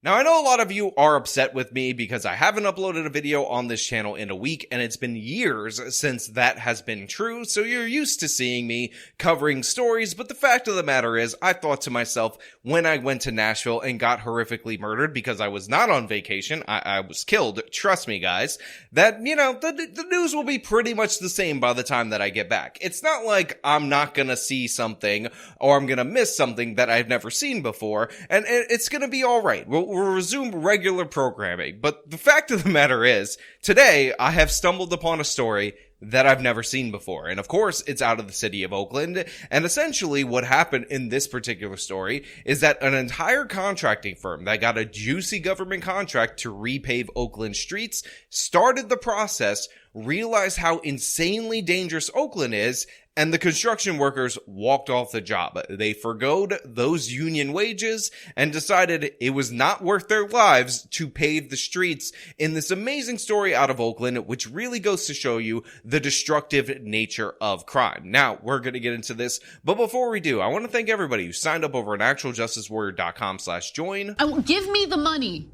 Now, I know a lot of you are upset with me because I haven't uploaded a video on this channel in a week, and it's been years since that has been true, so you're used to seeing me covering stories, but the fact of the matter is, I thought to myself, when I went to Nashville and got horrifically murdered because I was not on vacation, I was killed, trust me guys, that, the news will be pretty much the same by the time that I get back. It's not like I'm not gonna see something, or I'm gonna miss something that I've never seen before, and it's gonna be alright. We'll resume regular programming, but the fact of the matter is, today I have stumbled upon a story that I've never seen before, and of course it's out of the city of Oakland, and essentially what happened in this particular story is that an entire contracting firm that got a juicy government contract to repave Oakland streets started the process, realized how insanely dangerous Oakland is, and the construction workers walked off the job. They forgoed those union wages and decided it was not worth their lives to pave the streets in this amazing story out of Oakland, which really goes to show you the destructive nature of crime. Now, we're going to get into this, but before we do, I want to thank everybody who signed up over at actualjusticewarrior.com/join. Give me the money.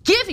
Give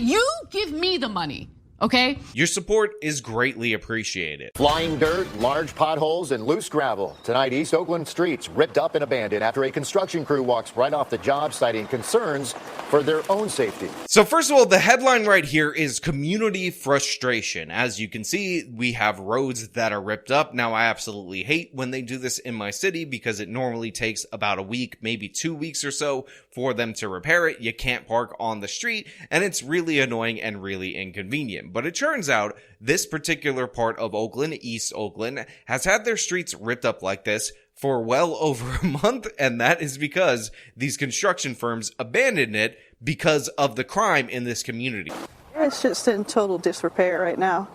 me the money. Okay? Your support is greatly appreciated. Flying dirt, large potholes, and loose gravel. Tonight, East Oakland streets ripped up and abandoned after a construction crew walks right off the job, citing concerns for their own safety. So first of all, the headline right here is community frustration. As you can see, we have roads that are ripped up. Now, I absolutely hate when they do this in my city because it normally takes about a week, maybe 2 weeks or so for them to repair it. You can't park on the street, and it's really annoying and really inconvenient. But it turns out this particular part of Oakland, East Oakland, has had their streets ripped up like this for well over a month, and that is because these construction firms abandoned it because of the crime in this community. It's just in total disrepair right now.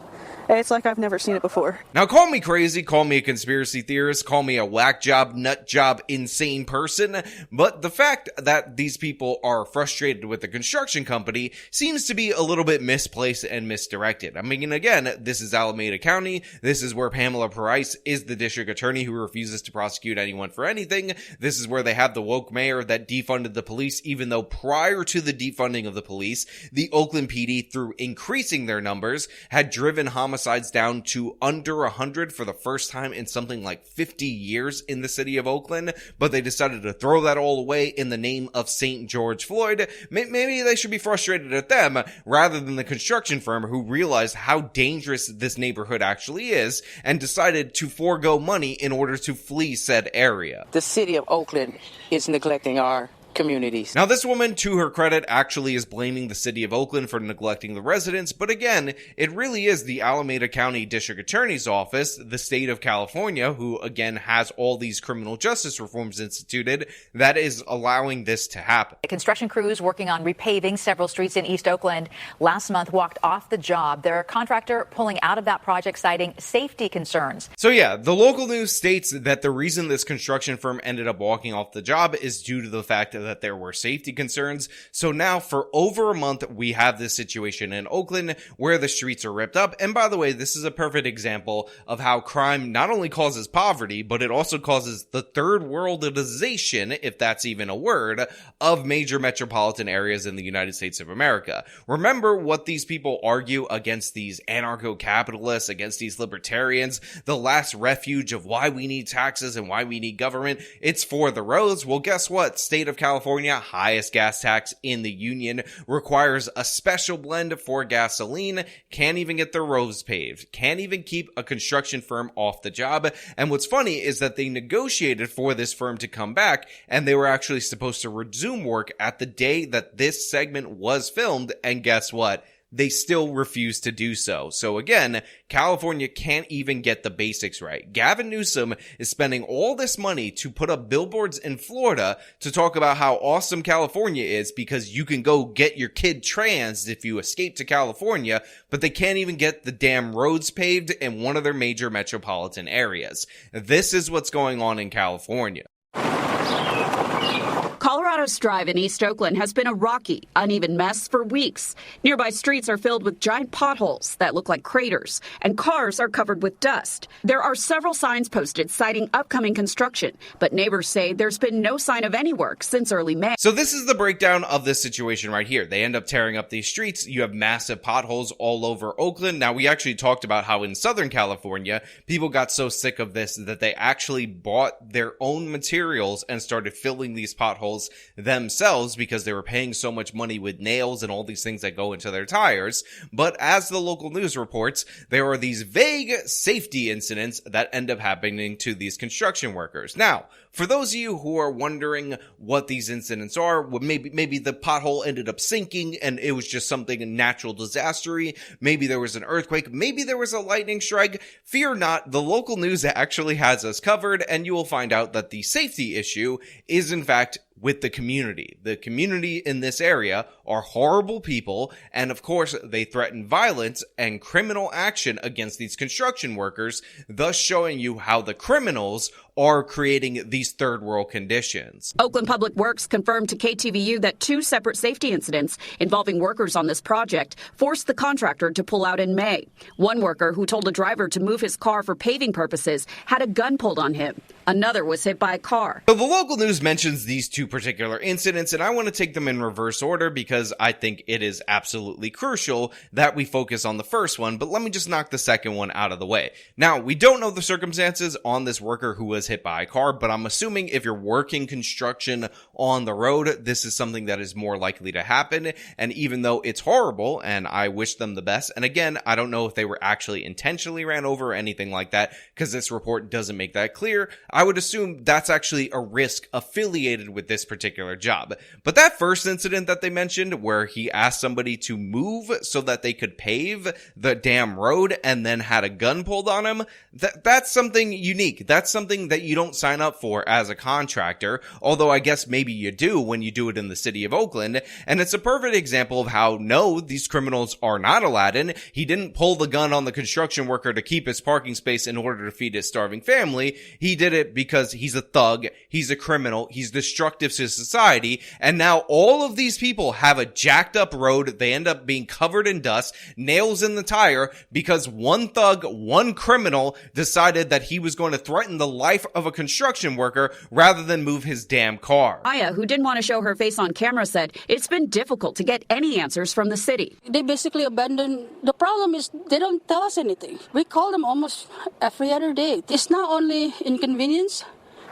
It's like I've never seen it before. Now, call me crazy, call me a conspiracy theorist, call me a whack job, nut job, insane person, but the fact that these people are frustrated with the construction company seems to be a little bit misplaced and misdirected. I mean, again, this is Alameda County. This is where Pamela Price is the district attorney who refuses to prosecute anyone for anything. This is where they have the woke mayor that defunded the police, even though prior to the defunding of the police, the Oakland PD, through increasing their numbers, had driven homicides down to under 100 for the first time in something like 50 years in the city of Oakland, but they decided to throw that all away in the name of St. George Floyd. Maybe they should be frustrated at them rather than the construction firm who realized how dangerous this neighborhood actually is and decided to forego money in order to flee said area. The city of Oakland is neglecting our communities. Now, this woman, to her credit, actually is blaming the city of Oakland for neglecting the residents, but again, it really is the Alameda County District Attorney's Office, the state of California, who again has all these criminal justice reforms instituted, that is allowing this to happen. Construction crews working on repaving several streets in East Oakland last month walked off the job. Their contractor pulling out of that project, citing safety concerns. So yeah, the local news states that the reason this construction firm ended up walking off the job is due to the fact that there were safety concerns. So now for over a month, we have this situation in Oakland where the streets are ripped up. And by the way, this is a perfect example of how crime not only causes poverty, but it also causes the third worldization, if that's even a word, of major metropolitan areas in the United States of America. Remember what these people argue against these anarcho-capitalists, against these libertarians, the last refuge of why we need taxes and why we need government. It's for the roads. Well, guess what? State of California, highest gas tax in the union, requires a special blend for gasoline, can't even get their roads paved, can't even keep a construction firm off the job. And what's funny is that they negotiated for this firm to come back, and they were actually supposed to resume work at the day that this segment was filmed, and guess what? They still refuse to do so. So again, California can't even get the basics right. Gavin Newsom is spending all this money to put up billboards in Florida to talk about how awesome California is because you can go get your kid trans if you escape to California, but they can't even get the damn roads paved in one of their major metropolitan areas. This is what's going on in California. Colorado Granados Drive in East Oakland has been a rocky, uneven mess for weeks. Nearby streets are filled with giant potholes that look like craters, and cars are covered with dust. There are several signs posted citing upcoming construction, but neighbors say there's been no sign of any work since early May. So this is the breakdown of this situation right here. They end up tearing up these streets. You have massive potholes all over Oakland. Now, we actually talked about how in Southern California, people got so sick of this that they actually bought their own materials and started filling these potholes themselves because they were paying so much money with nails and all these things that go into their tires. But as the local news reports, there are these vague safety incidents that end up happening to these construction workers. Now, for those of you who are wondering what these incidents are, maybe the pothole ended up sinking and it was just something natural disastery. Maybe there was an earthquake. Maybe there was a lightning strike. Fear not, the local news actually has us covered, and you will find out that the safety issue is in fact with the community. The community in this area are horrible people, and of course, they threaten violence and criminal action against these construction workers, thus showing you how the criminals are creating these third world conditions. Oakland Public Works confirmed to KTVU that 2 separate safety incidents involving workers on this project forced the contractor to pull out in May. One worker who told a driver to move his car for paving purposes had a gun pulled on him. Another was hit by a car. So the local news mentions these 2 particular incidents, and I want to take them in reverse order because I think it is absolutely crucial that we focus on the first one, but let me just knock the second one out of the way. Now, we don't know the circumstances on this worker who was hit by a car, but I'm assuming if you're working construction on the road, this is something that is more likely to happen. And even though it's horrible, and I wish them the best, and again, I don't know if they were actually intentionally ran over or anything like that, because this report doesn't make that clear, I would assume that's actually a risk affiliated with this particular job. But that first incident that they mentioned, where he asked somebody to move so that they could pave the damn road and then had a gun pulled on him, that's something unique. That's something that you don't sign up for as a contractor, although I guess maybe you do when you do it in the city of Oakland. And it's a perfect example of how, no, these criminals are not Aladdin. He didn't pull the gun on the construction worker to keep his parking space in order to feed his starving family. He did it because he's a thug, he's a criminal, he's destructive to society, and now all of these people have a jacked up road. They end up being covered in dust, nails in the tire, because one thug, one criminal decided that he was going to threaten the life of a construction worker rather than move his damn car. Maya, who didn't want to show her face on camera, said it's been difficult to get any answers from the city. They basically abandoned. The problem is they don't tell us anything. We call them almost every other day. It's not only inconvenience,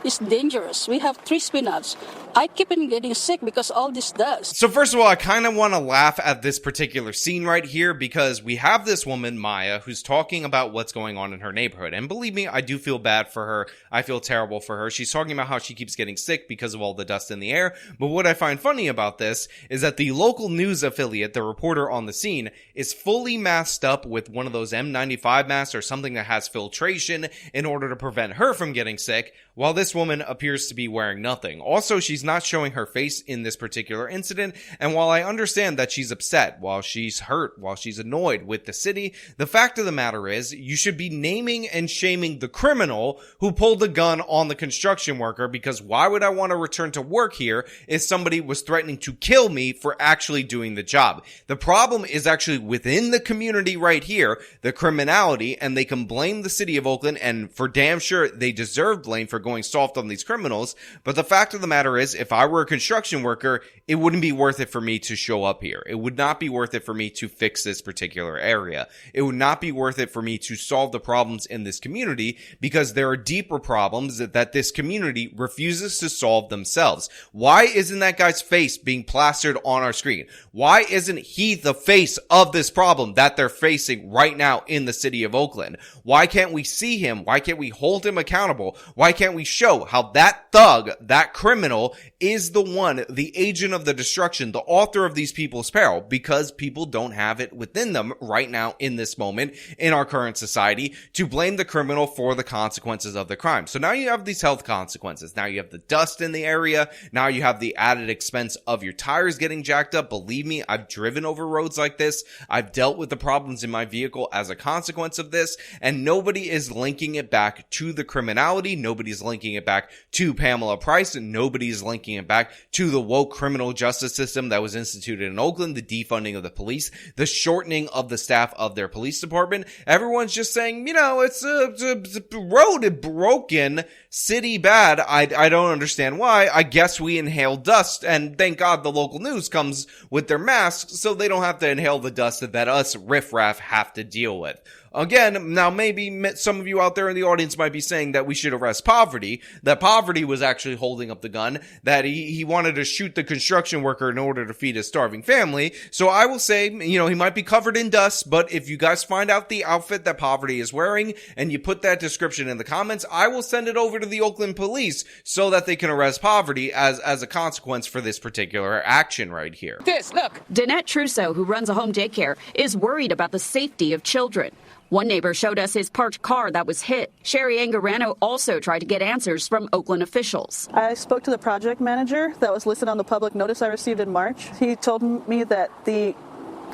it's dangerous. We have 3 spin-outs. I keep on getting sick because all this does. So first of all, I kind of want to laugh at this particular scene right here because we have this woman, Maya, who's talking about what's going on in her neighborhood. And believe me, I do feel bad for her. I feel terrible for her. She's talking about how she keeps getting sick because of all the dust in the air. But what I find funny about this is that the local news affiliate, the reporter on the scene, is fully masked up with one of those N95 masks or something that has filtration in order to prevent her from getting sick, while this woman appears to be wearing nothing. Also, she's not showing her face in this particular incident, and while I understand that she's upset, while she's hurt, while she's annoyed with the city, the fact of the matter is, you should be naming and shaming the criminal who pulled the gun on the construction worker, because why would I want to return to work here if somebody was threatening to kill me for actually doing the job? The problem is actually within the community right here, the criminality, and they can blame the city of Oakland, and for damn sure they deserve blame for going soft on these criminals, but the fact of the matter is, if I were a construction worker, it wouldn't be worth it for me to show up here. It would not be worth it for me to fix this particular area. It would not be worth it for me to solve the problems in this community, because there are deeper problems that this community refuses to solve themselves. Why isn't that guy's face being plastered on our screen? Why isn't he the face of this problem that they're facing right now in the city of Oakland? Why can't we see him? Why can't we hold him accountable? Why can't we show how that thug, that criminal, is the one, the agent of the destruction, the author of these people's peril? Because people don't have it within them right now in this moment in our current society to blame the criminal for the consequences of the crime. So now you have these health consequences. Now you have the dust in the area. Now you have the added expense of your tires getting jacked up. Believe me, I've driven over roads like this. I've dealt with the problems in my vehicle as a consequence of this, and nobody is linking it back to the criminality. Nobody's linking it back to Pamela Price, and nobody's linking linking it back to the woke criminal justice system that was instituted in Oakland, the defunding of the police, the shortening of the staff of their police department. Everyone's just saying, it's a road broken, city bad. I don't understand why. I guess we inhale dust, and thank God the local news comes with their masks so they don't have to inhale the dust that us riffraff have to deal with. Again, now maybe some of you out there in the audience might be saying that we should arrest Poverty, that Poverty was actually holding up the gun, that he wanted to shoot the construction worker in order to feed his starving family. So I will say, he might be covered in dust, but if you guys find out the outfit that Poverty is wearing and you put that description in the comments, I will send it over to the Oakland police so that they can arrest Poverty as a consequence for this particular action right here. This, look. Danette Trousseau, who runs a home daycare, is worried about the safety of children. One neighbor showed us his parked car that was hit. Sherry Angarano also tried to get answers from Oakland officials. I spoke to the project manager that was listed on the public notice I received in March. He told me that the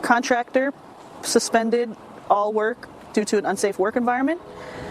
contractor suspended all work due to an unsafe work environment,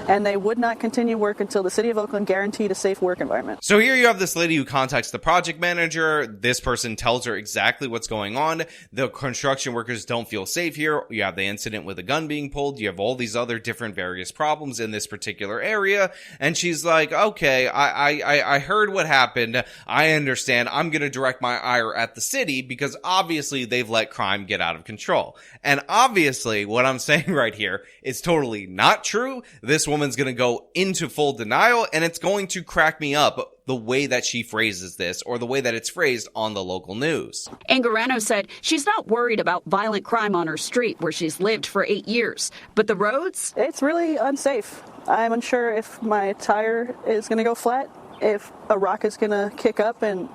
and they would not continue work until the city of Oakland guaranteed a safe work environment. So here you have this lady who contacts the project manager. This person tells her exactly what's going on. The construction workers don't feel safe here. You have the incident with a gun being pulled. You have all these other different various problems in this particular area. And she's like, okay, I heard what happened. I understand. I'm going to direct my ire at the city because obviously they've let crime get out of control. And obviously what I'm saying right here is totally not true. This woman's going to go into full denial, and it's going to crack me up the way that she phrases this, or the way that it's phrased on the local news. Angarano said she's not worried about violent crime on her street where she's lived for 8 years, but the roads? It's really unsafe. I'm unsure if my tire is going to go flat, if a rock is going to kick up and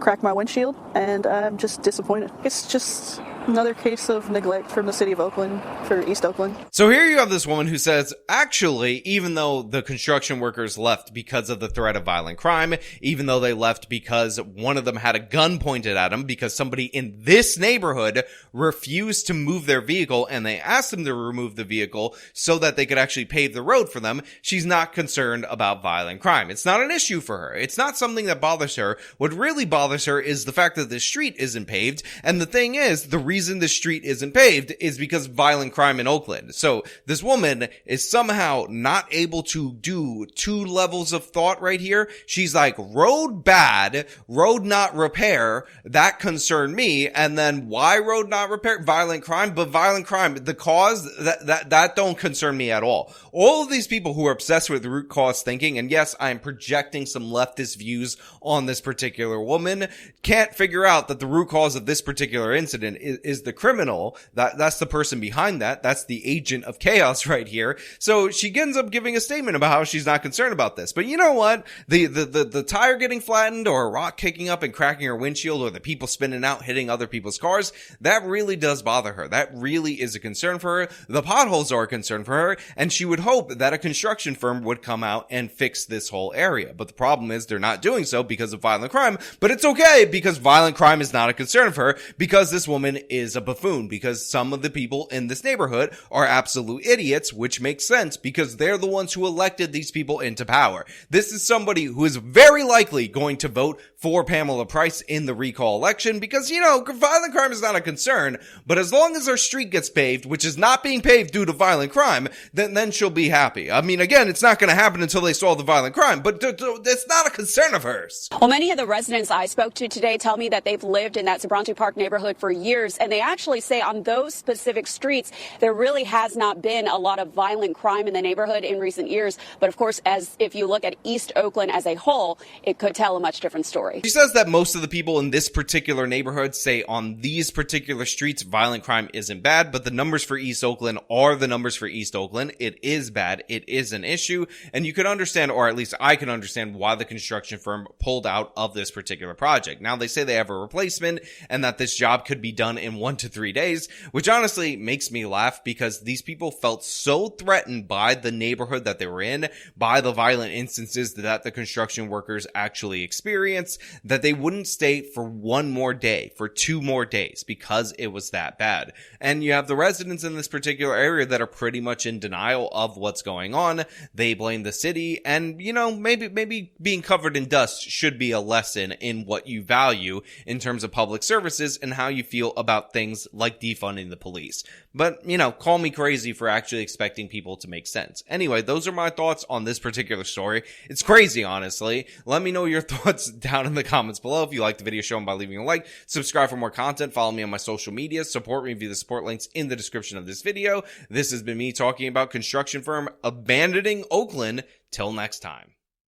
crack my windshield, and I'm just disappointed. It's just another case of neglect from the city of Oakland for East Oakland. So here you have this woman who says, actually, even though the construction workers left because of the threat of violent crime, even though they left because one of them had a gun pointed at him because somebody in this neighborhood refused to move their vehicle and they asked them to remove the vehicle so that they could actually pave the road for them, she's not concerned about violent crime. It's not an issue for her. It's not something that bothers her. What really bothers her is the fact that the street isn't paved. And the thing is, the reason the street isn't paved is because of violent crime in Oakland. So this woman is somehow not able to do two levels of thought right here. She's like, road bad, road not repair, that concerned me. And then why road not repair? Violent crime, but violent crime, the cause, that don't concern me at all. All of these people who are obsessed with root cause thinking, and yes, I am projecting some leftist views on this particular woman, can't figure out that the root cause of this particular incident is the criminal. That's the person behind that. That's the agent of chaos right here. So she ends up giving a statement about how she's not concerned about this. But you know what? The tire getting flattened, or a rock kicking up and cracking her windshield, or the people spinning out hitting other people's cars, that really does bother her. That really is a concern for her. The potholes are a concern for her, and she would hope that a construction firm would come out and fix this whole area. But the problem is they're not doing so because of violent crime. But it's okay, because violent crime is not a concern for her, because this woman is a buffoon, because some of the people in this neighborhood are absolute idiots, which makes sense because they're the ones who elected these people into power. This is somebody who is very likely going to vote for Pamela Price in the recall election because, violent crime is not a concern, but as long as our street gets paved, which is not being paved due to violent crime, then she'll be happy. I mean, again, it's not going to happen until they solve the violent crime, but it's not a concern of hers. Well, many of the residents I spoke to today tell me that they've lived in that Sabranti Park neighborhood for years, and they actually say on those specific streets, there really has not been a lot of violent crime in the neighborhood in recent years. But of course, if you look at East Oakland as a whole, it could tell a much different story. She says that most of the people in this particular neighborhood say on these particular streets, violent crime isn't bad, but the numbers for East Oakland are the numbers for East Oakland. It is bad. It is an issue. And you can understand, or at least I can understand, why the construction firm pulled out of this particular project. Now, they say they have a replacement and that this job could be done in 1 to 3 days, which honestly makes me laugh because these people felt so threatened by the neighborhood that they were in, by the violent instances that the construction workers actually experienced, that they wouldn't stay for one more day, for 2 more days, because it was that bad. And you have the residents in this particular area that are pretty much in denial of what's going on. They blame the city, and maybe being covered in dust should be a lesson in what you value in terms of public services and how you feel about things like defunding the police. But, call me crazy for actually expecting people to make sense. Anyway, those are my thoughts on this particular story. It's crazy, honestly. Let me know your thoughts down in the comments below. If you liked the video, show them by leaving a like. Subscribe for more content. Follow me on my social media. Support me via the support links in the description of this video. This has been me talking about construction firm abandoning Oakland. Till next time.